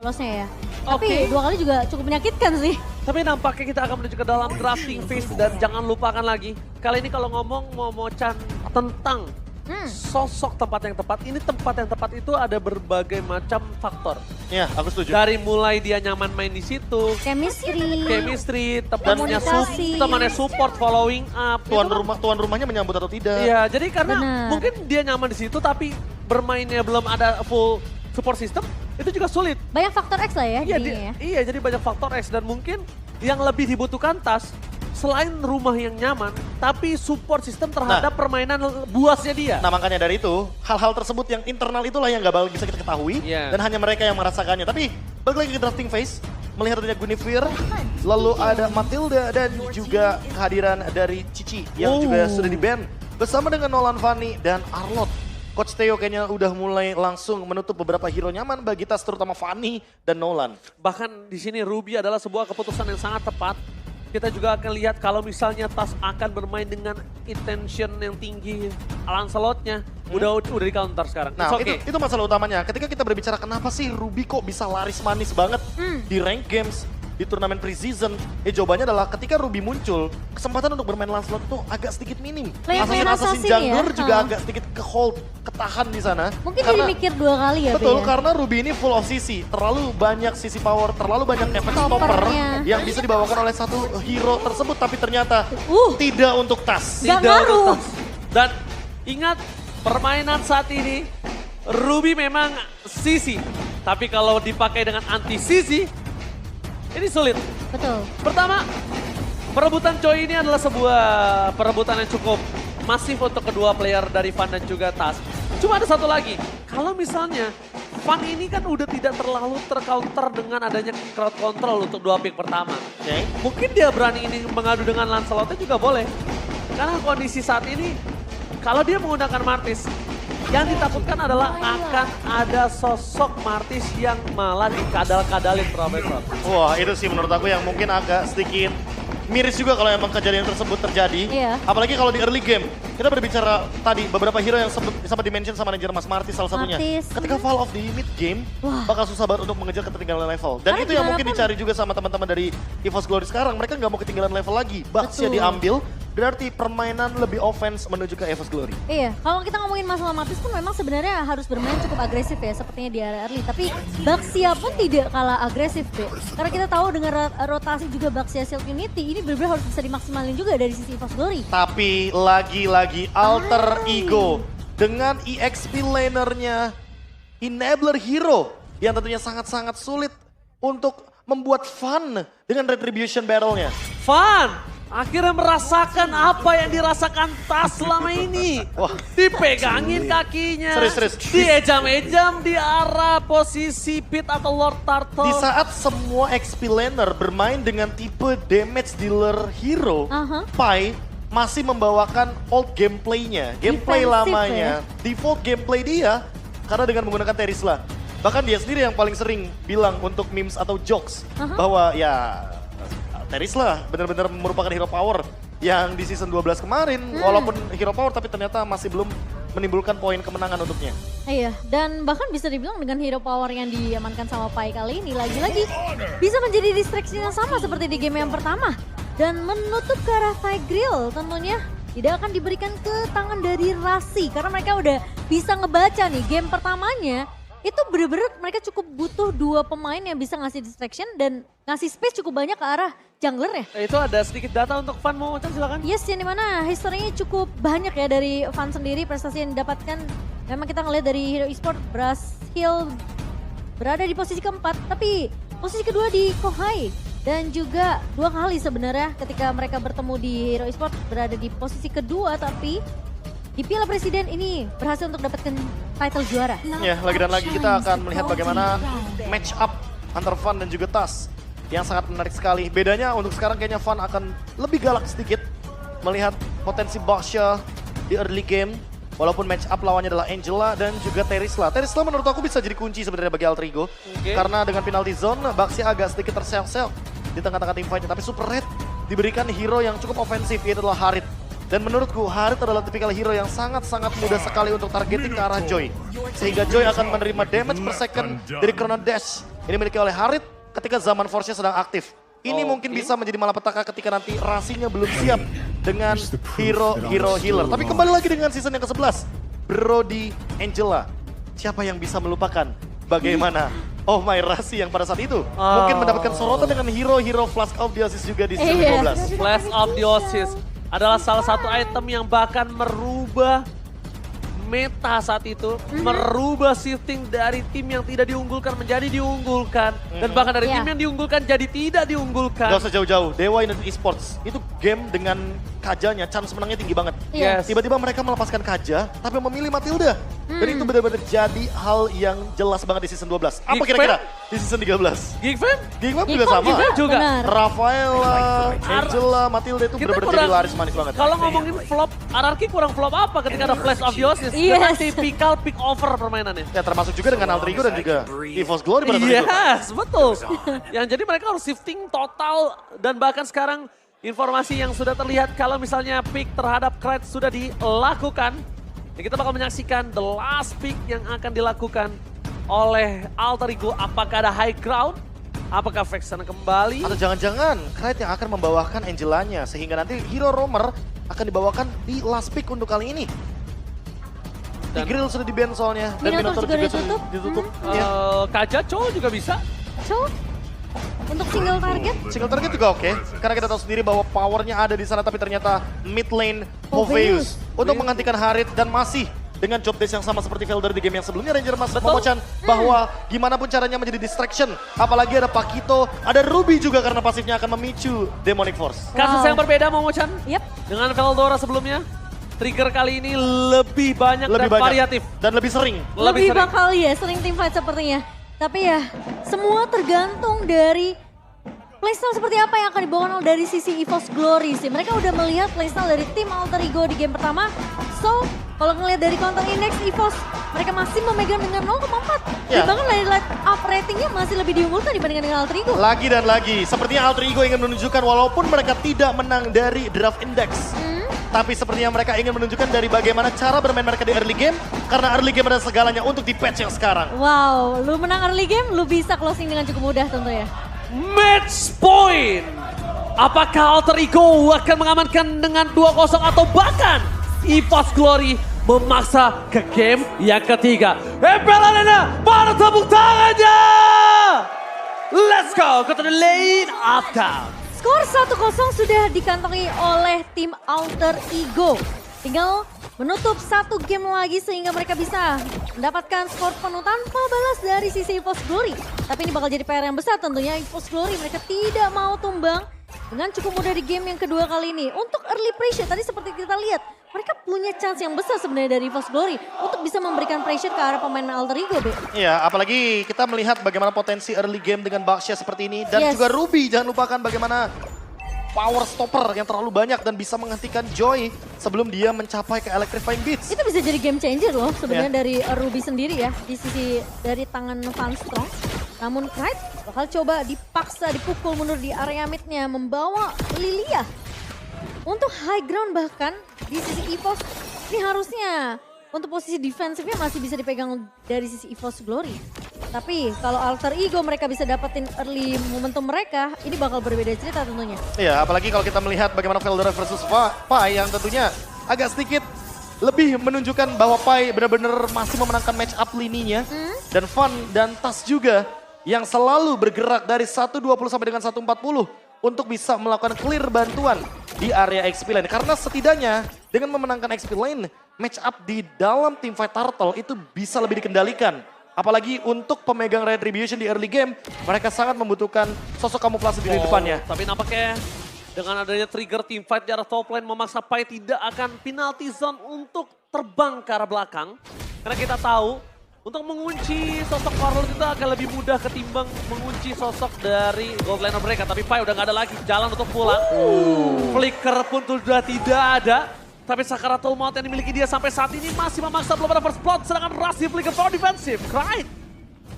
lolosnya ya. Oke. Tapi 2 kali juga cukup menyakitkan sih. Tapi nampaknya kita akan menuju ke dalam drafting phase dan jangan lupakan lagi. Kali ini kalau ngomong Momo-chan tentang sosok tempat yang tepat. Ini tempat yang tepat itu ada berbagai macam faktor. Iya, aku setuju. Dari mulai dia nyaman main di situ, Chemistry. Komunikasi. temannya support, following up. Tuan rumahnya menyambut atau tidak. Iya, jadi karena Benar. mungkin dia nyaman di situ tapi bermainnya belum ada full support system, itu juga sulit. Banyak faktor X lah ya Iya, jadinya ya. iya, jadi banyak faktor X dan mungkin yang lebih dibutuhkan Tas selain rumah yang nyaman, tapi support system terhadap permainan buasnya dia. Nah makanya dari itu, hal-hal tersebut yang internal itulah yang gak bakal bisa kita ketahui. Iya. Dan hanya mereka yang merasakannya. Tapi balik lagi ke drafting phase, melihat adanya Guinevere, lalu ada Matilda dan juga kehadiran dari Cici yang juga sudah di-ban. Bersama dengan Nolan Fanny dan Arlott. Coach Theo kayaknya udah mulai langsung menutup beberapa hero nyaman bagi Tas, terutama Fanny dan Nolan. Bahkan di sini Ruby adalah sebuah keputusan yang sangat tepat. Kita juga akan lihat kalau misalnya Tas akan bermain dengan intention yang tinggi, Lancelotnya udah di counter sekarang. Nah It's okay. itu masalah utamanya. Ketika kita berbicara kenapa sih Ruby kok bisa laris manis banget di rank games, di turnamen pre-season. Jawabannya adalah ketika Ruby muncul, kesempatan untuk bermain Lancelot tuh agak sedikit minim. Player-player Assassin assassin jungler ya? juga agak sedikit ke-hold, ketahan di sana. Mungkin jadi mikir 2 kali ya. Betul, Be, ya? karena Ruby ini full of CC. Terlalu banyak CC power, terlalu banyak efek stopper Stoppernya. yang bisa dibawakan oleh satu hero tersebut. Tapi ternyata tidak untuk Tas. Nggak Tidak ngaruh. untuk Tas. Dan ingat, permainan saat ini Ruby memang sisi. Tapi kalau dipakai dengan anti sisi, ini sulit. Betul. Pertama, perebutan Choi ini adalah sebuah perebutan yang cukup masif untuk kedua player dari Fan dan juga Tas. Cuma ada satu lagi, kalau misalnya Fan ini kan udah tidak terlalu tercounter dengan adanya crowd control untuk 2 pick pertama. Oke. Mungkin dia berani ini mengadu dengan Lancelotnya juga boleh. Karena kondisi saat ini, kalau dia menggunakan Martis, yang ditakutkan adalah akan ada sosok Martis yang malah dikadal-kadalin Profesor. Wah itu sih menurut aku yang mungkin agak sedikit miris juga kalau emang kejadian tersebut terjadi. Iya. Apalagi kalau di early game. Kita berbicara tadi beberapa hero yang sempat di-mention sama manajer Mas Martis salah satunya. Martis. Ketika fall of the mid game, bakal susah banget untuk mengejar ketertinggalan level. Dan Karena itu yang gimana mungkin pun- dicari juga sama teman-teman dari EVOS Glory sekarang. Mereka nggak mau ketinggalan level lagi. Baxia Betul. diambil, berarti permainan lebih offense menuju ke EVOS Glory. Iya, kalau kita ngomongin masalah Martis pun memang sebenarnya harus bermain cukup agresif ya, sepertinya di area early. Tapi Baxia pun tidak kalah agresif, Be. Karena kita tahu dengan rotasi juga Baxia Shield Unity, ini benar-benar harus bisa dimaksimalin juga dari sisi EVOS Glory. Tapi lagi-lagi alter ego dengan EXP lanernya enabler hero yang tentunya sangat-sangat sulit untuk membuat fun dengan retribution battle-nya. Fan, akhirnya merasakan apa yang dirasakan Tas selama ini. Wah. Dipegangin kakinya. Serius. Diejam-ejam di arah posisi Pit atau Lord Turtle. Di saat semua XP laner bermain dengan tipe damage dealer hero, Pai masih membawakan old gameplay-nya, gameplay Defensif lamanya, default gameplay dia karena dengan menggunakan Terisla. Bahkan dia sendiri yang paling sering bilang untuk memes atau jokes bahwa ya Terisla benar-benar merupakan hero power yang di season 12 kemarin walaupun hero power tapi ternyata masih belum menimbulkan poin kemenangan untuknya. Iya, dan bahkan bisa dibilang dengan hero power yang diamankan sama Pai kali ini lagi-lagi bisa menjadi distraction yang sama seperti di game yang pertama. Dan menutup ke arah Tigreal tentunya tidak akan diberikan ke tangan dari Rasi karena mereka udah bisa ngebaca nih game pertamanya. Itu bener-bener mereka cukup butuh 2 pemain yang bisa ngasih distraction dan ngasih space cukup banyak ke arah jungler ya. Itu ada sedikit data untuk Fan, mau silakan. Yes, yang dimana historinya cukup banyak ya dari Fan sendiri, prestasi yang didapatkan. Memang kita ngeliat dari Hero Esport berhasil berada di posisi keempat, tapi posisi kedua di Kohai. Dan juga 2 kali sebenarnya ketika mereka bertemu di Hero Esport berada di posisi kedua, tapi di Piala Presiden ini berhasil untuk dapatkan title juara. Ya, lagi dan lagi kita akan melihat bagaimana match up antar Fan dan juga Tas yang sangat menarik sekali. Bedanya untuk sekarang kayaknya Fan akan lebih galak sedikit melihat potensi Baxia di early game. Walaupun match up lawannya adalah Angela dan juga Terisla. Terisla menurut aku bisa jadi kunci sebenarnya bagi Alter Ego. Karena dengan penalty zone, Baxia agak sedikit terseok-seok di tengah-tengah tim fight-nya. Tapi Super Red diberikan hero yang cukup ofensif, yaitu adalah Harit. Dan menurutku Harit adalah tipikal hero yang sangat-sangat mudah sekali untuk targeting ke arah Joy. Sehingga Joy akan menerima damage per second dari Chrono Dash ini dimiliki oleh Harit ketika zaman Force-nya sedang aktif. Ini mungkin bisa menjadi malapetaka ketika nanti Rasinya belum siap dengan hero healer. Tapi kembali lagi dengan season yang ke-11. Brody Angela. Siapa yang bisa melupakan bagaimana Oh My Rasi yang pada saat itu mungkin mendapatkan sorotan dengan hero Flask of Theosis juga di season 12. Flash of Theosis adalah salah satu item yang bahkan merubah meta saat itu, merubah shifting dari tim yang tidak diunggulkan menjadi diunggulkan, dan bahkan dari tim yang diunggulkan jadi tidak diunggulkan. Gak usah jauh-jauh, Dewa United Esports itu game dengan Kajanya, chance menangnya tinggi banget. Yes. Tiba-tiba mereka melepaskan Kaja, tapi memilih Matilda. Dan itu benar-benar jadi hal yang jelas banget di season 12. Apa kira-kira di season 13? Geekfam? Geekfam juga sama. Juga. Rafaela, Angela, Matilda itu benar-benar jadi laris manis banget. Kalau ngomongin flop, RRQ kurang flop apa ketika ada Flash of Theosis? Dengan tipikal pick over permainannya. Ya termasuk juga dengan Alter Ego dan juga EVOS Glory pada saat itu. Yes, betul. Yang jadi mereka harus shifting total dan bahkan sekarang informasi yang sudah terlihat kalau misalnya pick terhadap Krait sudah dilakukan. Ya kita bakal menyaksikan the last pick yang akan dilakukan oleh Alter Ego. Apakah ada high ground? Apakah Vexen kembali? Atau jangan-jangan Krait yang akan membawakan Angelanya sehingga nanti hero roamer akan dibawakan di last pick untuk kali ini. Di grill sudah di-ban soalnya. Dan Minotaur juga sudah ditutup. Kaja, Chow juga bisa. Chow? Untuk single target? Single target juga oke. Karena kita tahu sendiri bahwa powernya ada di sana tapi ternyata mid lane Hoveus untuk menggantikan Harit dan masih dengan job desk yang sama seperti Velder di game yang sebelumnya. Ranger Mas Momochan bahwa gimana pun caranya menjadi distraction. Apalagi ada Pakito, ada Ruby juga karena pasifnya akan memicu Demonic Force. Kasus yang berbeda Momochan Yep. dengan Veldora sebelumnya. Trigger kali ini lebih banyak dan variatif. Dan lebih sering. Lebih bakal ya, sering teamfight sepertinya. Tapi ya, semua tergantung dari playstyle seperti apa yang akan dibawakan dari sisi EVOS Glory sih. Mereka udah melihat playstyle dari tim Alter Ego di game pertama. So, kalau ngelihat dari counter index EVOS, mereka masih memegang dengan 0,4. Dan bahkan dari light up ratingnya masih lebih diunggulkan dibandingkan dengan Alter Ego. Lagi dan lagi, sepertinya Alter Ego ingin menunjukkan walaupun mereka tidak menang dari draft index. Tapi sepertinya mereka ingin menunjukkan dari bagaimana cara bermain mereka di early game. Karena early game adalah segalanya untuk di patch yang sekarang. Wow, lu menang early game, lu bisa closing dengan cukup mudah tentu ya. Match point. Apakah Alter Ego akan mengamankan dengan 2-0 atau bahkan EVOS Glory memaksa ke game yang ketiga. Arena, mana tepuk tangannya? Let's go ke the lane of count. Skor 1-0 sudah dikantongi oleh tim Alter Ego. Tinggal menutup satu game lagi sehingga mereka bisa mendapatkan skor penuh tanpa balas dari sisi EVOS Glory. Tapi ini bakal jadi PR yang besar tentunya. EVOS Glory mereka tidak mau tumbang dengan cukup mudah di game yang kedua kali ini. Untuk early pressure tadi seperti kita lihat, mereka punya chance yang besar sebenarnya dari EVOS Glory untuk bisa memberikan pressure ke arah pemain Alter Ego, Be. Iya, apalagi kita melihat bagaimana potensi early game dengan Baxia seperti ini. Dan juga Ruby, jangan lupakan bagaimana power stopper yang terlalu banyak dan bisa menghentikan Joy sebelum dia mencapai ke Electrifying Beats. Itu bisa jadi game changer loh sebenarnya dari Ruby sendiri ya, di sisi dari tangan Van Strong. Namun Krait bakal coba dipaksa, dipukul mundur di area midnya, membawa Lilia. Untuk high ground bahkan di sisi EVOS, ini harusnya untuk posisi defensifnya masih bisa dipegang dari sisi EVOS Glory. Tapi kalau Alter Ego mereka bisa dapetin early momentum mereka, ini bakal berbeda cerita tentunya. Iya, apalagi kalau kita melihat bagaimana Veldora versus Pai yang tentunya agak sedikit lebih menunjukkan bahwa Pai benar-benar masih memenangkan match up lininya. Dan Van dan Tas juga yang selalu bergerak dari 1.20 sampai dengan 1.40 untuk bisa melakukan clear bantuan di area XP lane. Karena setidaknya dengan memenangkan XP lane, match up di dalam teamfight Turtle itu bisa lebih dikendalikan. Apalagi untuk pemegang Retribution di early game, mereka sangat membutuhkan sosok kamuflase di depannya. Tapi nampaknya dengan adanya trigger teamfight di arah top lane memaksa Pai tidak akan penalty zone untuk terbang ke arah belakang. Karena kita tahu untuk mengunci sosok Warlord itu akan lebih mudah ketimbang mengunci sosok dari gold laner mereka. Tapi Pai udah gak ada lagi jalan untuk pulang. Flicker pun sudah tidak ada. Tapi Sakaratul Maut yang dimiliki dia sampai saat ini masih memaksa belum ada first blood. Sedangkan Rush di flicker for defensive. Krait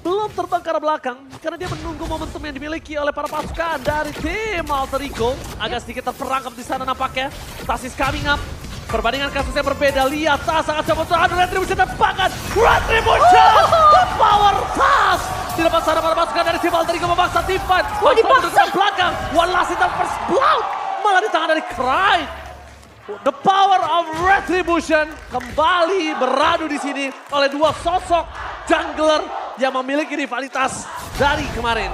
belum terbang ke arah belakang karena dia menunggu momentum yang dimiliki oleh para pasukan dari tim Alter Ego. Agak sedikit terperangkap di sana nampaknya. Tas is coming up. Perbandingan kasusnya berbeda. Lihat Tas sangat coba untuk ada Retribution dan bahkan Retribution. The power Tas Di depan sana para pasukan dari tim Alter Ego memaksa Tivan. Wah, dipaksa. Ke belakang. One last in the first blood. Malah di tangan dari Cry. The power of Retribution kembali beradu di sini oleh dua sosok jungler yang memiliki rivalitas dari kemarin.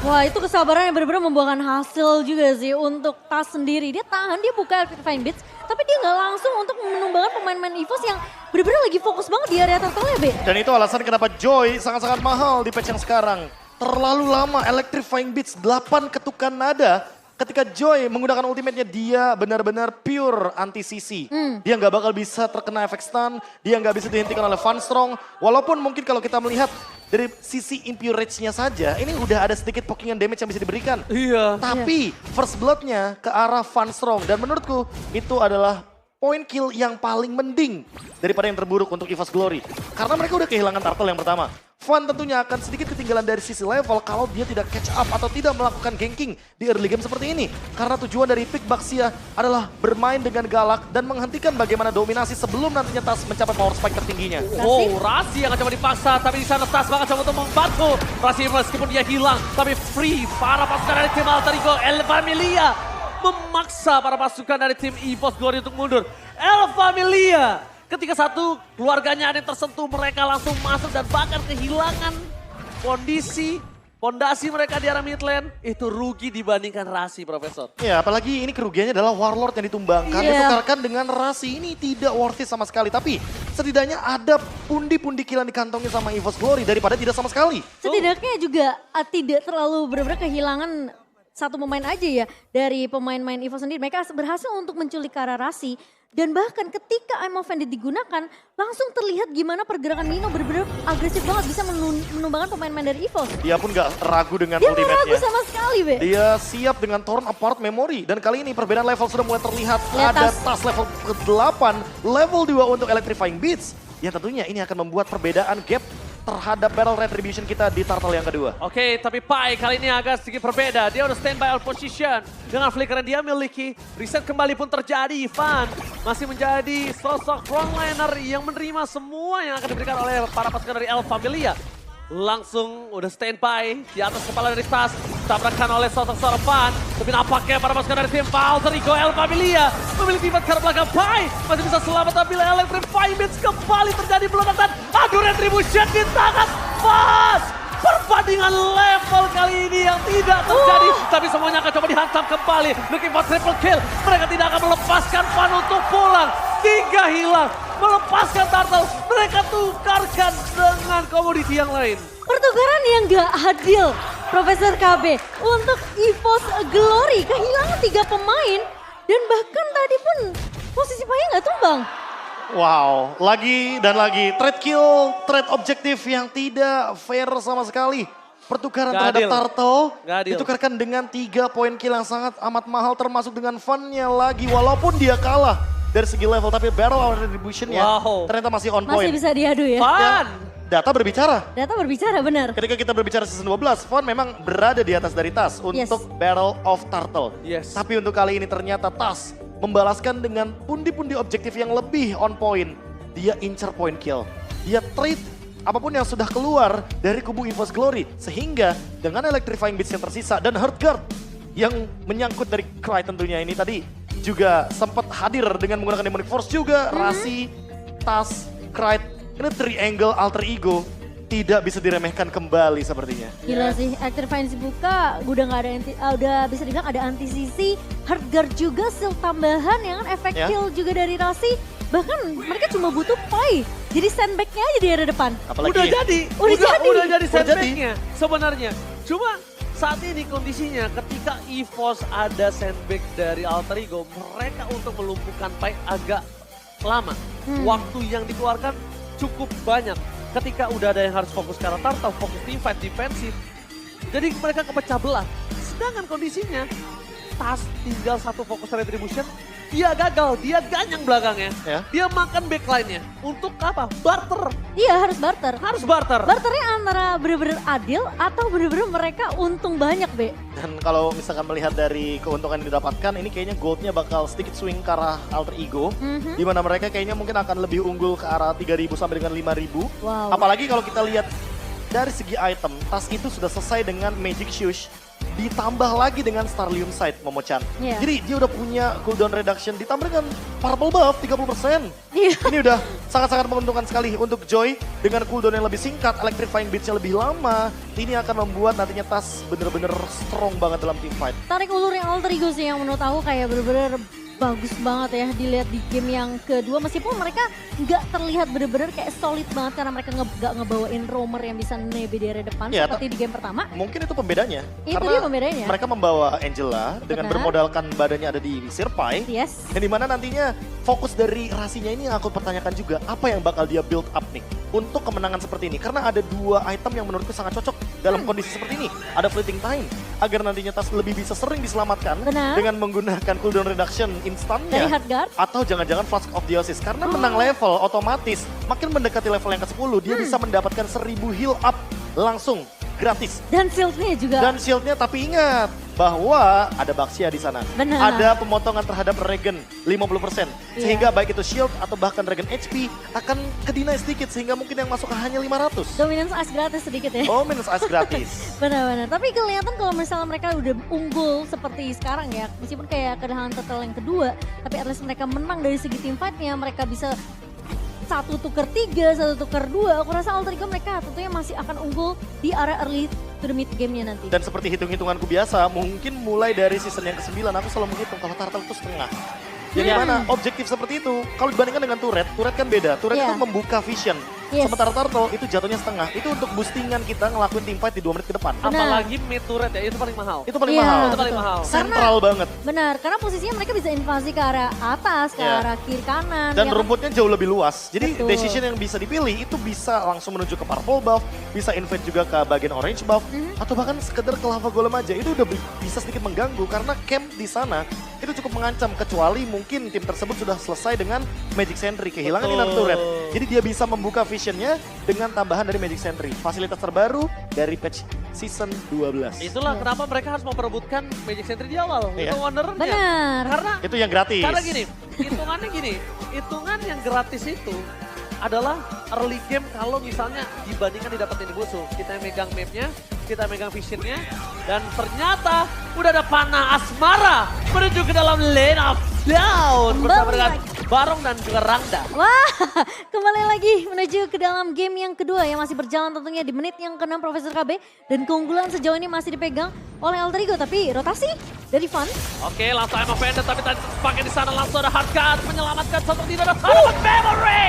Wah, itu kesabaran yang benar-benar membuahkan hasil juga sih untuk Tas sendiri. Dia tahan, dia buka Electrifying Beats, tapi dia nggak langsung untuk menumbangkan pemain-pemain EVOS yang benar-benar lagi fokus banget di area turtle ya, Be. Dan itu alasan kenapa Joy sangat-sangat mahal di patch yang sekarang. Terlalu lama Electrifying Beats, 8 ketukan nada. Ketika Joy menggunakan ultimate-nya, dia benar-benar pure anti-CC. Dia nggak bakal bisa terkena efek stun, dia nggak bisa dihentikan oleh Van Strong. Walaupun mungkin kalau kita melihat dari sisi impure rage-nya saja, ini udah ada sedikit pokingan damage yang bisa diberikan. Iya. Tapi first blood-nya ke arah Van Strong. Dan menurutku itu adalah point kill yang paling mending daripada yang terburuk untuk EVOS Glory. Karena mereka udah kehilangan turtle yang pertama. Van tentunya akan sedikit ketinggalan dari sisi level kalau dia tidak catch up atau tidak melakukan ganking di early game seperti ini. Karena tujuan dari pick Baxia adalah bermain dengan galak dan menghentikan bagaimana dominasi sebelum nantinya Tas mencapai power spike tertingginya. Oh, Rasi yang coba dipaksa, tapi di sana Tas bakal coba untuk membantu. Rasi meskipun dia hilang, tapi free para pasukan dari tim Alter Ego, El Familia memaksa para pasukan dari tim EVOS Glory untuk mundur. El Familia, ketika satu keluarganya ada yang tersentuh, mereka langsung masuk dan bahkan kehilangan fondasi mereka di arah mid lane. Itu rugi dibandingkan Rasi, Profesor. Ya, apalagi ini kerugiannya adalah Warlord yang ditumbangkan, ditukarkan dengan Rasi. Ini tidak worth it sama sekali. Tapi setidaknya ada pundi-pundi kill yang dikantongin sama EVOS Glory daripada tidak sama sekali. Setidaknya juga tidak terlalu benar-benar kehilangan satu pemain aja ya dari pemain-pemain EVOS sendiri. Mereka berhasil untuk menculik Rasi. Dan bahkan ketika I'm Offended digunakan, langsung terlihat gimana pergerakan Nino benar-benar agresif banget bisa menumbangkan pemain-pemain dari EVOS. Dia pun gak ragu dengan Dia nggak ultimate-nya. ragu sama sekali, Be. Dia siap dengan Torn Apart Memory. Dan kali ini perbedaan level sudah mulai terlihat. Lihat Ada Tas. Tas level ke-8, level 2 untuk Electrifying Beats. Yang tentunya ini akan membuat perbedaan gap terhadap Battle Retribution kita di turtle yang kedua. Oke, tapi Pai kali ini agak sedikit berbeda. Dia udah standby out position. Dengan flicker yang dia miliki, reset kembali pun terjadi. Van masih menjadi sosok frontliner yang menerima semua yang akan diberikan oleh para pasukan dari El Familia. Langsung udah standby di atas kepala dari Tas. Tabrakan oleh sosok Van. Tapi nampaknya para pasukan dari tim Alter Ego El Familia memiliki tiba ke belakang. Pai masih bisa selamat, tapi Electrifying Beats kembali terjadi peledakan. Aduh, Retribution di tangan Vas. Perbandingan level kali ini yang tidak terjadi. Tapi semuanya akan coba dihantam kembali. Looking for triple kill. Mereka tidak akan melepaskan Van untuk pulang. 3 hilang. Melepaskan turtle. Mereka tukarkan dengan komoditi yang lain. Pertukaran yang gak adil, Profesor KB. Untuk EVOS Glory kehilangan 3 pemain. Dan bahkan tadi pun posisi Pai gak tumbang. Wow, lagi dan lagi trade kill, trade objektif yang tidak fair sama sekali. Pertukaran Gak terhadap adil. turtle Gak adil. ditukarkan dengan 3 poin kill yang sangat amat mahal, termasuk dengan Van-nya lagi. Walaupun dia kalah dari segi level, tapi Battle of Retribution-nya Wow. ternyata masih on point. Masih bisa diadu ya. Van! Data berbicara. Data berbicara benar. Ketika kita berbicara season 12, Van memang berada di atas dari Tas untuk Battle of Turtle. Yes. Tapi untuk kali ini ternyata Tas membalaskan dengan pundi-pundi objektif yang lebih on point. Dia incer point kill. Dia trade apapun yang sudah keluar dari kubu EVOS Glory. Sehingga dengan Electrifying Beats yang tersisa dan Heartguard yang menyangkut dari Cry tentunya ini tadi juga sempat hadir dengan menggunakan Demonic Force juga. Rasi, Tas, Cry, ini triangle alter ego tidak bisa diremehkan kembali sepertinya. Gila sih, Electrifying buka udah nggak ada udah bisa dibilang ada anti-CC, Heartguard juga, shield tambahan yang kan efek Ya. kill juga dari Rasi. Bahkan mereka cuma butuh Pai. Jadi sandbag-nya aja di area depan. Apalagi Udah jadi Udah jadi. sandbag-nya sebenarnya. Cuma saat ini kondisinya ketika EVOS ada sandbag dari Alter Ego, mereka untuk melumpuhkan Pai agak lama. Waktu yang dikeluarkan cukup banyak. Ketika udah ada yang harus fokus ke arah turtle, fokus teamfight, defensif. Jadi mereka kepecah belah. Sedangkan kondisinya, Tas tinggal satu fokus retribution, dia gagal, dia ganyang belakangnya. Ya. Dia makan backline-nya. Untuk apa? Barter. Iya harus barter. Harus barter. Barternya antara bener-bener adil atau bener-bener mereka untung banyak, Be. Dan kalau misalkan melihat dari keuntungan yang didapatkan, ini kayaknya goldnya bakal sedikit swing ke arah alter ego. Di mana mereka kayaknya mungkin akan lebih unggul ke arah 3.000 sampai dengan 5.000. Wow. Apalagi kalau kita lihat dari segi item, tas itu sudah selesai dengan Magic Shoes. Ditambah lagi dengan Starlium Sight, Momo-chan. Iya. Jadi dia udah punya cooldown reduction, ditambah dengan Purple Buff 30%. Iya. Ini udah sangat-sangat menguntungkan sekali untuk Joy. Dengan cooldown yang lebih singkat, Electrifying Beats-nya lebih lama. Ini akan membuat nantinya tas bener-bener strong banget dalam teamfight. Tarik ulur yang Alter Ego sih yang menurut aku kayak bener-bener bagus banget ya dilihat di game yang kedua. Meskipun mereka nggak terlihat bener-bener kayak solid banget karena mereka nggak ngebawain roamer yang bisa nebe dari depan Ya, seperti di game pertama. Mungkin itu pembedanya. Itu karena dia pembedanya. mereka membawa Angela dengan Benar. bermodalkan badannya ada di Sirpai. Yes. Yang dimana nantinya fokus dari Rasinya ini yang aku pertanyakan juga, apa yang bakal dia build up nih untuk kemenangan seperti ini. Karena ada dua item yang menurutku sangat cocok dalam kondisi seperti ini. Ada Fleeting Time, agar nantinya tas lebih bisa sering diselamatkan Benar. dengan menggunakan cooldown reduction Dari instannya. Hardguard. Atau jangan-jangan Flask of Theosis. Karena menang level otomatis, makin mendekati level yang ke-10, dia bisa mendapatkan 1000 heal up langsung gratis. Dan shieldnya juga. Dan shieldnya, tapi ingat bahwa ada Baxia di sana. Benar. Ada pemotongan terhadap regen 50%. Iya. Sehingga baik itu shield atau bahkan regen HP akan kedinai sedikit sehingga mungkin yang masuk hanya 500. Dominance Ice gratis sedikit ya. Oh, minus ice gratis. Benar-benar. Tapi kelihatan kalau misalnya mereka udah unggul seperti sekarang ya. Meskipun kayak kedatangan total yang kedua. Tapi at least mereka menang dari segi team fight-nya. Mereka bisa 1 tuker 3, 1 tuker 2. Aku rasa Alter Ego mereka tentunya masih akan unggul di area early to the mid game-nya nanti. Dan seperti hitung-hitunganku biasa, mungkin mulai dari season yang ke-9 aku selalu menghitung kalau Turtle itu setengah. Yang Hmm. mana objektif seperti itu, kalau dibandingkan dengan turret kan beda. Turret Iya. itu membuka vision. Yes. Sementara Turtle itu jatuhnya setengah. Itu untuk boostingan kita ngelakuin teamfight di 2 menit ke depan. Benar. Apalagi mid turret ya, itu paling mahal. Itu paling Iya, mahal. Itu paling betul. mahal. Sentral banget. Benar, karena posisinya mereka bisa invasi ke arah atas, ke Iya. arah kiri kanan. Dan ya kan? rumputnya jauh lebih luas. Jadi Betul. decision yang bisa dipilih itu bisa langsung menuju ke purple buff, bisa invade juga ke bagian orange buff, atau bahkan sekedar ke lava golem aja. Itu udah bisa sedikit mengganggu karena camp di sana itu cukup mengancam. Kecuali mungkin tim tersebut sudah selesai dengan Magic Sentry, kehilangan Betul. inner turret. Jadi dia bisa membuka visionnya dengan tambahan dari Magic Sentry. Fasilitas terbaru dari patch season 12. Itulah Yes. kenapa mereka harus memperebutkan Magic Sentry di awal. Iya. Itu wondernya. Benar. Karena Itu yang gratis. Karena gini, hitungan yang gratis itu adalah early game kalau misalnya dibandingkan didapetin di musuh. Kita yang megang mapnya, kita megang visionnya, dan ternyata udah ada panah asmara menuju ke dalam lane of down bersama dengan Barong dan juga Rangda. Wah, kembali lagi menuju ke dalam game yang kedua yang masih berjalan tentunya di menit yang ke-6 Profesor KB. Dan keunggulan sejauh ini masih dipegang oleh Alter Ego, tapi rotasi dari Van. Oke, langsung I'm offended, tapi tadi pakai di sana langsung ada Hardguard menyelamatkan seperti itu ada Hardguard memory.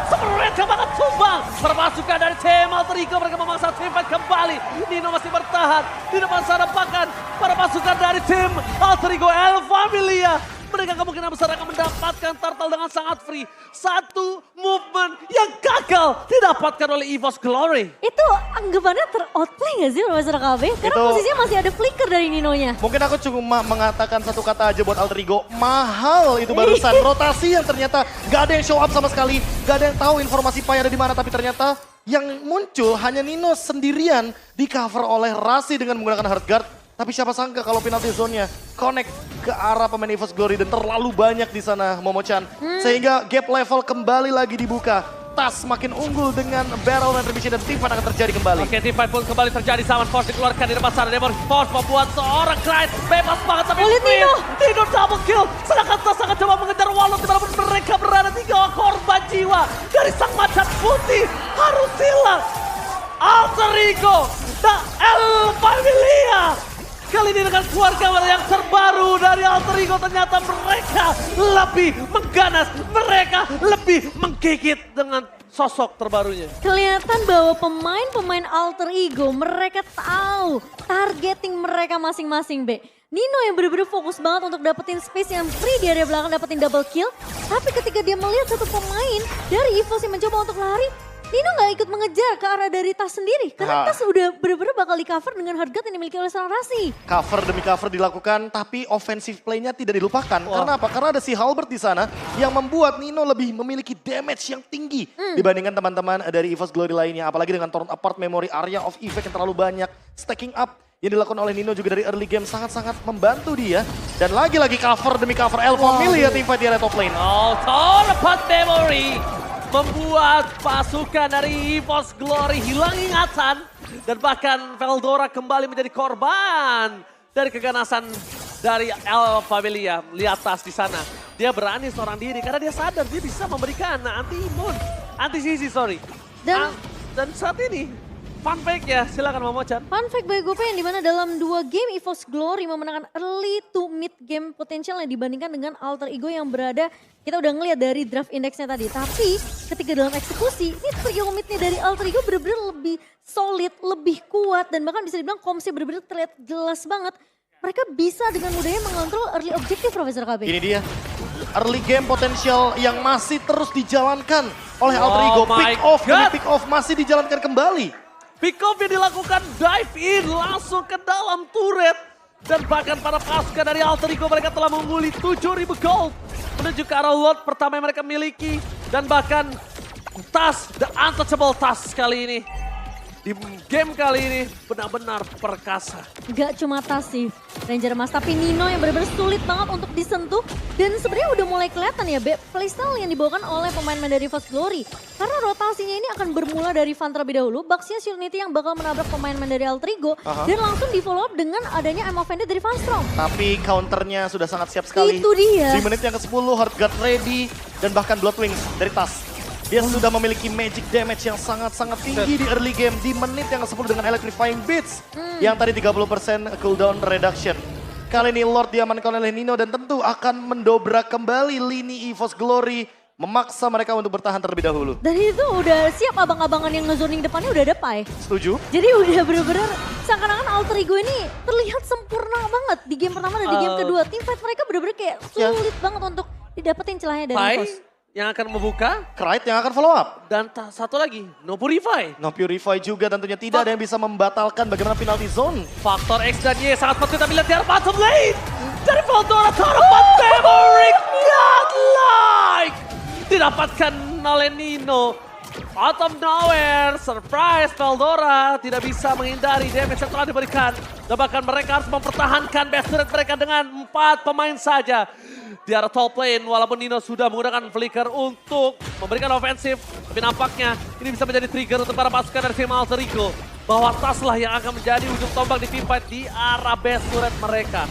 Mereka banget tumbang. Permasukan dari tim Alter Ego, mereka memaksa tim fight kembali. Nino masih bertahan di depan sana, bahkan permasukan dari tim Alter Ego El Familia. Mereka kemungkinan besar akan mendapatkan Turtle dengan sangat free. Satu movement yang gagal didapatkan oleh EVOS Glory. Itu anggapannya ter-outplay gak sih Profesor KB? Karena Itu- posisinya masih ada flicker dari Ninonya. Mungkin aku cuma mengatakan satu kata aja buat Alter Ego. Mahal itu barusan. Rotasi yang ternyata gak ada yang show up sama sekali. Gak ada yang tahu informasi Pai ada di mana. Tapi ternyata yang muncul hanya Nino sendirian di cover oleh Rasi dengan menggunakan Hardguard. Tapi siapa sangka kalau penalty zone-nya connect ke arah pemain EVOS Glory dan terlalu banyak di sana Momo-chan. Sehingga gap level kembali lagi dibuka. Tas makin unggul dengan barrel dan remission dan teamfight akan terjadi kembali. Oke, team fight pun kembali terjadi. Saman Force dikeluarkan di depan sana. Demon Force membuat seorang Clyde bebas banget. Tapi Lihat Nino. Nino double kill. Sedangkan Tas sangat coba mengejar Walon. Dimanapun mereka berada, 3 korban jiwa dari sang macan putih. Harus hilang. Alter Ego. The El Familia. Kali ini dengan keluarga yang terbaru dari Alter Ego, ternyata mereka lebih mengganas, mereka lebih menggigit dengan sosok terbarunya. Kelihatan bahwa pemain-pemain Alter Ego mereka tahu targeting mereka masing-masing, Be. Nino yang bener-bener fokus banget untuk dapetin space yang free di area belakang, dapetin double kill. Tapi ketika dia melihat satu pemain dari EVOS yang mencoba untuk lari, Nino gak ikut mengejar ke arah dari Tas sendiri. Karena Tas udah bener-bener bakal di cover dengan Hardguard yang dimiliki oleh seorang Rasi. Cover demi cover dilakukan, tapi offensive play-nya tidak dilupakan. Karena apa? Karena ada si Halbert di sana yang membuat Nino lebih memiliki damage yang tinggi dibandingkan teman-teman dari EVOS Glory lainnya. Apalagi dengan torn apart memory area of effect yang terlalu banyak. Stacking up yang dilakukan oleh Nino juga dari early game sangat-sangat membantu dia. Dan lagi-lagi cover demi cover El Familia teamfight di area top lane. Oh, torn apart memory. membuat pasukan dari EVOS Glory hilang ingatan. Dan bahkan Veldora kembali menjadi korban dari keganasan dari El Familia. Lihat Tas di sana. Dia berani seorang diri karena dia sadar dia bisa memberikan anti-sisi, sorry. Dan saat ini, fun fact ya, silakan Momo-chan. Fun fact bagi Gope yang dimana dalam 2 game EVOS Glory memenangkan early to mid game potensialnya dibandingkan dengan Alter Ego yang berada, kita udah ngeliat dari draft indexnya tadi. Tapi ketika dalam eksekusi, ini trio midnya dari Alter Ego bener-bener lebih solid, lebih kuat. Dan bahkan bisa dibilang komsnya bener-bener terlihat jelas banget. Mereka bisa dengan mudahnya mengontrol early objective, Profesor KB. Ini dia, early game potensial yang masih terus dijalankan oleh Alter Ego. Pick off masih dijalankan kembali. Pick off yang dilakukan, dive in langsung ke dalam turret. Dan bahkan para pasukan dari Alter Ego mereka telah mengguli 7.000 gold. Menuju ke arah lot pertama yang mereka miliki. Dan bahkan Tas, the untouchable Tas kali ini. Di game kali ini benar-benar perkasa. Gak cuma Tas sih Ranger Mas, tapi Nino yang benar-benar sulit banget untuk disentuh. Dan sebenarnya udah mulai kelihatan ya playstyle yang dibawakan oleh pemain dari EVOS Glory. Karena rotasinya ini akan bermula dari Van terlebih dahulu. Baxia Unity yang bakal menabrak pemain dari Alter Ego. Dan langsung di follow up dengan adanya M Offended dari Van Strong. Tapi counternya sudah sangat siap sekali. Itu dia. Di menit yang ke-10 Heartguard ready. Dan bahkan Bloodwings dari Tas. Dia sudah memiliki magic damage yang sangat-sangat tinggi di early game. Di menit yang ke-10 dengan Electrifying Beats. Yang tadi 30% cooldown reduction. Kali ini Lord diamankan oleh Nino dan tentu akan mendobrak kembali lini EVOS Glory. Memaksa mereka untuk bertahan terlebih dahulu. Dan itu udah siap abang-abangan yang nge-zoning depannya udah ada Pai. Setuju? Jadi udah bener-bener seakan-akan Alter Ego ini terlihat sempurna banget di game pertama dan di game kedua. Teamfight mereka bener-bener kayak sulit banget untuk didapetin celahnya dari EVOS. Yang akan membuka, Krite yang akan follow up. dan satu lagi, No Purify. No Purify juga tentunya tidak ada yang bisa membatalkan bagaimana penalty zone. Faktor X dan Y sangat penting tapi lihat di arah bottom lane. Dari Veldora Tarapan Maverick godlike. Didapatkan oleh Nino. Out of nowhere, surprise Veldora tidak bisa menghindari damage yang telah diberikan. Dan bahkan mereka harus mempertahankan best turret mereka dengan 4 pemain saja. Di arah top lane, walaupun Nino sudah menggunakan flicker untuk memberikan ofensif. Tapi nampaknya ini bisa menjadi trigger untuk para pasukan dari tim Alter Ego. Bahwa Tas lah yang akan menjadi ujung tombak di teamfight di arah best turret mereka.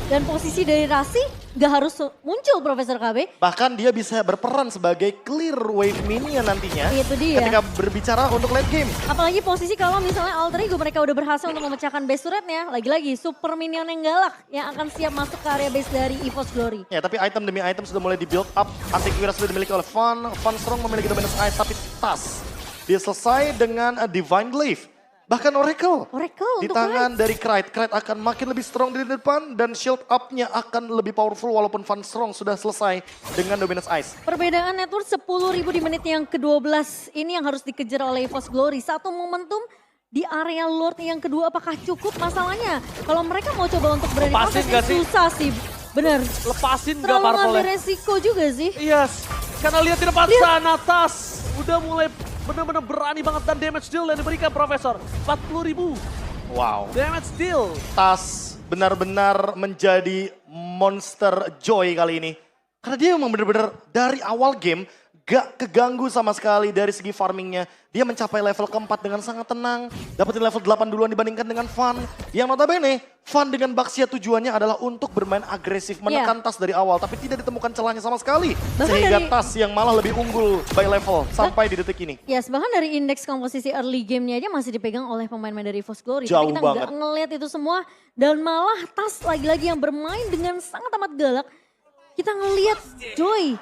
Dan posisi dari Rasi gak harus muncul Profesor KB. Bahkan dia bisa berperan sebagai clear wave minion nantinya. Itu dia. Ketika berbicara untuk late game. Apalagi posisi kalau misalnya Alter Ego mereka udah berhasil untuk memecahkan base turretnya. Lagi-lagi super minion yang galak yang akan siap masuk ke area base dari EVOS Glory. Ya tapi item demi item sudah mulai di build up. Antiquira sudah dimiliki oleh Van Strong memiliki dominance ice tapi Tas. Dia selesai dengan a Divine Glaive. Bahkan Oracle di tangan dari Krite. Krite akan makin lebih strong di depan dan shield up-nya akan lebih powerful walaupun Van Strong sudah selesai dengan dominance ice. Perbedaan network 10.000 di menit yang ke-12 ini yang harus dikejar oleh EVOS Glory. Satu momentum di area Lord yang kedua apakah cukup masalahnya? Kalau mereka mau coba untuk berani susah sih. Bener. Lepasin gak Terlalu Parpol? ngambil resiko juga sih. Yes, karena lihat di depan sana Tas udah mulai benar-benar berani banget dan damage deal yang diberikan Profesor. 40.000. Wow. Damage deal. Tas benar-benar menjadi monster joy kali ini. Karena dia memang benar-benar dari awal game gak keganggu sama sekali dari segi farmingnya. Dia mencapai level keempat dengan sangat tenang. Dapetin level 8 duluan dibandingkan dengan Van. Yang notabene, Van dengan Baxia tujuannya adalah untuk bermain agresif. Menekan Tas dari awal, tapi tidak ditemukan celahnya sama sekali. Sehingga Tas yang malah lebih unggul by level sampai di detik ini. Yes, bahkan dari indeks komposisi early game-nya aja masih dipegang oleh pemain dari EVOS Glory. Jauh kita banget. nggak ngeliat itu semua. Dan malah Tas lagi-lagi yang bermain dengan sangat amat galak. Kita ngeliat Joy.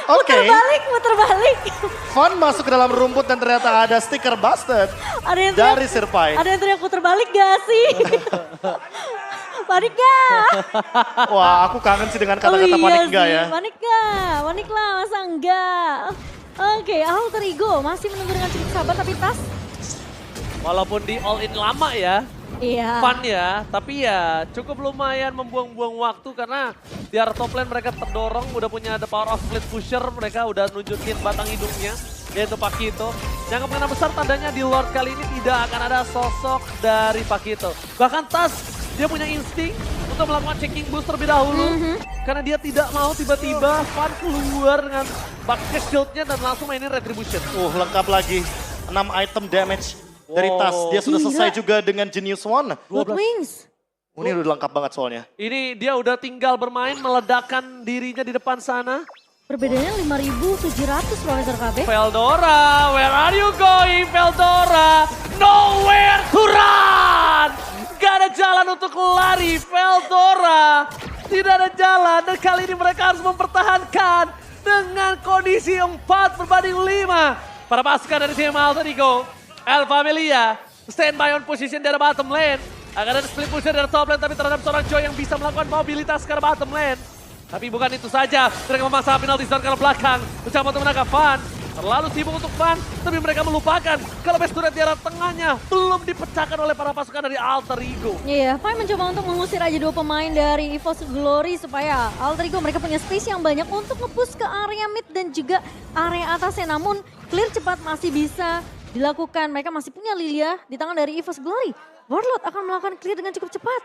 Oke. Muter balik. Van masuk ke dalam rumput dan ternyata ada stiker busted dari Sirpai. Ada yang teriak puter balik gak sih? Panik gak? Wah, aku kangen sih dengan kata-kata panik gak ya. Panik gak? Panik lah, masa enggak? Oke, Alter Ego masih menunggu dengan cukup sabar tapi Tas. Walaupun di all in lama ya. Iya. Fun ya, tapi ya cukup lumayan membuang-buang waktu karena di arah top lane mereka terdorong, udah punya the power of split pusher, mereka udah nunjukin batang hidungnya, yaitu Pakito. Yang kemungkinan besar tandanya di Lord kali ini tidak akan ada sosok dari Pakito. Bahkan Tas, dia punya insting untuk melakukan checking boost terlebih dahulu. Karena dia tidak mau tiba-tiba Fan keluar dengan bucket shieldnya dan langsung mainin Retribution. Lengkap lagi. 6 item damage dari Tas. Dia sudah selesai juga dengan Genius One. Blood Wings. Ini udah lengkap banget soalnya. Ini dia udah tinggal bermain, meledakkan dirinya di depan sana. Perbedaannya 5.700 Profesor KB. Veldora, where are you going, Veldora? Nowhere to run! Gak ada jalan untuk lari, Veldora. Tidak ada jalan, dan kali ini mereka harus mempertahankan dengan kondisi 4/5. Para pasukan dari tim Alter Ego, El Familia, standby on position dari bottom lane. Akan ada split push dari top lane, tapi terhadap seorang Joy yang bisa melakukan mobilitas ke bottom lane. Tapi bukan itu saja, mereka memaksa penalti stun ke belakang. Mencoba untuk menangkap Fan. Terlalu sibuk untuk Fan, tapi mereka melupakan kalau base turret di arah tengahnya belum dipecahkan oleh para pasukan dari Alter Ego. Iya, Fan mencoba untuk mengusir aja 2 pemain dari EVOS Glory supaya Alter Ego mereka punya space yang banyak untuk nge-push ke area mid dan juga area atasnya. Namun clear cepat masih bisa dilakukan. Mereka masih punya Lilia di tangan dari EVOS Glory. Warlord akan melakukan clear dengan cukup cepat.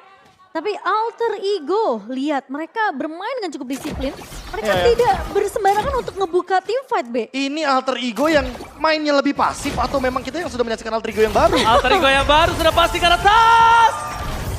Tapi Alter Ego, lihat mereka bermain dengan cukup disiplin. Mereka tidak bersembarangan untuk ngebuka team fight, B. Ini Alter Ego yang mainnya lebih pasif atau memang kita yang sudah menyaksikan Alter Ego yang baru? Alter Ego yang baru sudah pasti ke atas.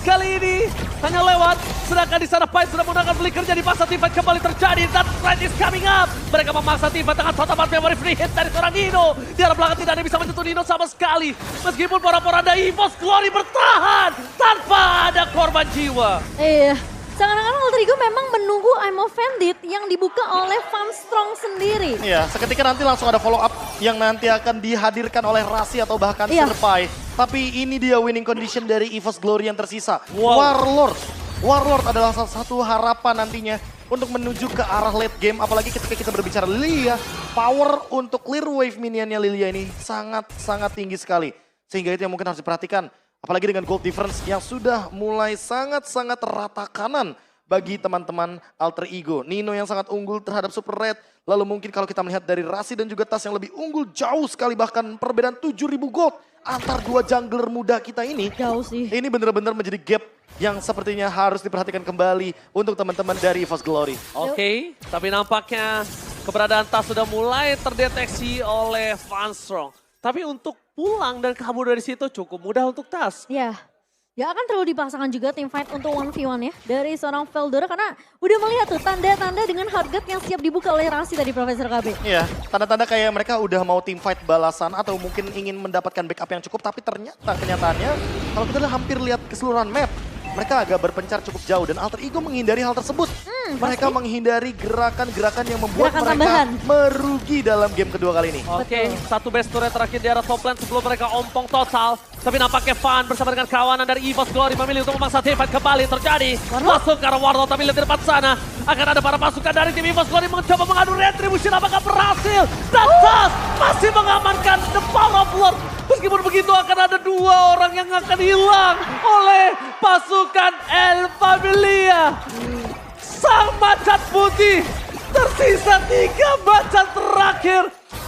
Kali ini hanya lewat, sedangkan di sana Fight sudah menggunakan flicker, jadi paksa team fight kembali terjadi. That fight is coming up. Mereka memaksa team fight dengan total memory free hit dari seorang Nino. Di arah belakang tidak ada yang bisa menyentuh Nino sama sekali. Meskipun para-poranda EVOS Glory bertahan tanpa ada korban jiwa. Iya, seakan-akan Alter Ego memang menunggu I'm Offended yang dibuka oleh Fan Strong sendiri. Iya, seketika nanti langsung ada follow up yang nanti akan dihadirkan oleh Rasi atau bahkan Serpai. Tapi ini dia winning condition dari EVOS Glory yang tersisa. Warlord adalah salah satu harapan nantinya untuk menuju ke arah late game. Apalagi ketika kita berbicara Lilia, power untuk clear wave minionnya Lilia ini sangat-sangat tinggi sekali. Sehingga itu yang mungkin harus diperhatikan. Apalagi dengan gold difference yang sudah mulai sangat-sangat rata kanan bagi teman-teman Alter Ego. Nino yang sangat unggul terhadap Super Red. Lalu mungkin kalau kita melihat dari Rasi dan juga Tas yang lebih unggul jauh sekali, bahkan perbedaan 7.000 gold antar 2 jungler muda kita ini. Jauh sih. Ini benar-benar menjadi gap yang sepertinya harus diperhatikan kembali untuk teman-teman dari EVOS Glory. Oke, tapi nampaknya keberadaan Tas sudah mulai terdeteksi oleh Fan Strong. Tapi untuk pulang dan kabur dari situ cukup mudah untuk Tas. Ya, gak akan terlalu dipaksakan juga tim fight untuk 1v1 ya dari seorang Veldora karena udah melihat tuh tanda-tanda dengan hardgate yang siap dibuka oleh Rasi tadi Profesor KB. Iya, tanda-tanda kayak mereka udah mau team fight balasan atau mungkin ingin mendapatkan backup yang cukup, tapi ternyata kenyataannya kalau kita hampir lihat keseluruhan map, mereka agak berpencar cukup jauh dan Alter Ego menghindari hal tersebut. Mereka menghindari gerakan-gerakan yang membuat Gerakan mereka tambahan. merugi dalam game kedua kali ini. Oke, satu base turret terakhir di arah top lane sebelum mereka ompong total. Tapi nampaknya Fan bersama dengan kawanan dari EVOS Glory memilih untuk memaksa team fight kembali terjadi. Masuk ke arah Warlord, tapi lihat di depan sana. Akan ada para pasukan dari tim EVOS Glory mencoba mengadu retribution, apakah berhasil? Dan Tas masih mengamankan the power of Lord. Meskipun begitu akan ada 2 orang yang akan hilang oleh pasukan El Familia. Sang macan putih, tersisa 3 macan terakhir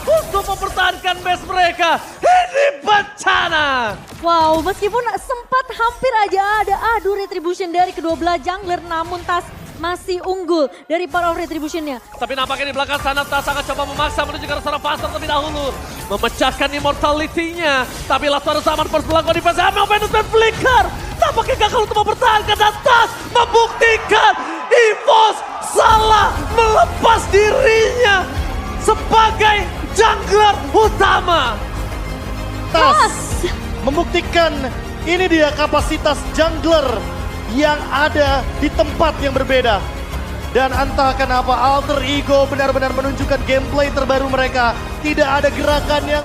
untuk mempertahankan base mereka. Ini bencana. Wow, meskipun sempat hampir aja ada adu retribution dari kedua belah jungler namun Tas masih unggul dari power of retributionnya. Tapi nampaknya di belakang sana Tas akan coba memaksa menuju ke arah seorang pasar terlebih dahulu. Memecahkan immortality-nya. Tapi Lazarus aman first melakukan defense. Amel Management flicker. Tampaknya gagal untuk mempertahankan dan Tas membuktikan EVOS salah melepas dirinya sebagai jungler utama. Tas membuktikan ini dia kapasitas jungler yang ada di tempat yang berbeda. Dan entah kenapa Alter Ego benar-benar menunjukkan gameplay terbaru mereka. Tidak ada gerakan yang